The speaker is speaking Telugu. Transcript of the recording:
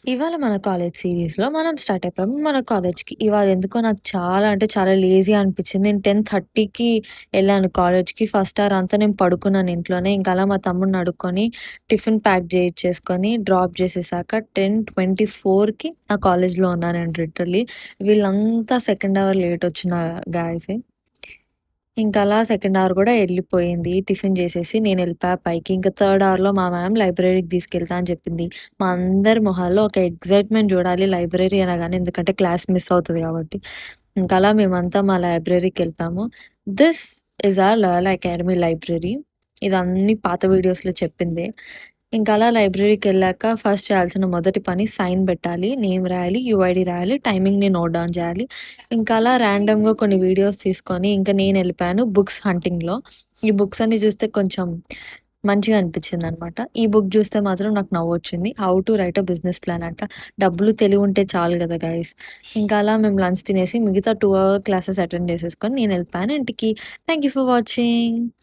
ఇవాళ మన కాలేజ్ సిరీస్‌లో మనం స్టార్ట్ అయిపోయాము మన కాలేజ్‌కి. ఇవాళ ఎందుకో నాకు చాలా అంటే చాలా లేజీ అనిపించింది. నేను 10:30కి ఎళ్ళాను కాలేజ్‌కి. ఫస్ట్ అవర్ అంతా నేను పడుకున్నాను ఇంట్లోనే. ఇంక అలా మా తమ్ముడిని అడుక్కొని టిఫిన్ ప్యాక్ చేయిచ్చేసుకొని డ్రాప్ చేసేసాక 10:24కి నా కాలేజ్‌లో ఉన్నానండి లిటరల్లీ. వీళ్ళంతా సెకండ్ అవర్ లేట్ వచ్చిన గాయ్సే. ఇంకలా సెకండ్ అవర్ గూడా ఎళ్ళిపోయింది. టిఫిన్ జేసేసి నేనెళ్ళిపోయా పైకి. ఇంక థర్డ్ అవర్‌లో మా మ్యామ్ లైబ్రరీకి తీసుకెళ్తా అని చెప్పింది. మా అందరి మొహాల్లో ఒక ఎక్సైట్‌మెంట్ జూడాలి లైబ్రరీ అనగానే. ఎందుకంటే క్లాస్ మిస్ అవుతది గాబట్టి. ఇంకలా మేమంతా మా లైబ్రరీకెళ్ళిపోయాము. This is our loyal academy library. ఇదన్నీ పాత వీడియోస్‌లో చెప్పిందే. ఇంకలా లైబ్రరీకెళ్ళాక ఫస్ట్ చేయాల్సిన మొదటి పని సైన్ బెట్టాలి, నేమ్ రాయాలి, యూఐడీ రాయాలి, టైమింగ్‌ని నోట్ డౌన్ జేయాలి. ఇంకా అలా ర్యాండమ్‌గా కొన్ని వీడియోస్ తీసుకొని ఇంక నేనెళ్ళిపోయాను బుక్స్ హంటింగ్‌లో. ఈ బుక్స్ అన్నీ చూస్తే కొంచెం మంచిగా అనిపించిందనమాట. ఈ బుక్ చూస్తే మాత్రం నాకు నవ్వొచ్చింది. 'How to right a business plan' అంట. డబ్బులు తెలివుంటే చాలు గదా గైస్! ఇంకా అలా మేము లంచ్ తినేసి మిగతా 2 అవర్ క్లాసెస్ అటెండ్ చేసేసుకొని నేనెళ్ళిపోయాను ఇంటికి. Thank you for watching.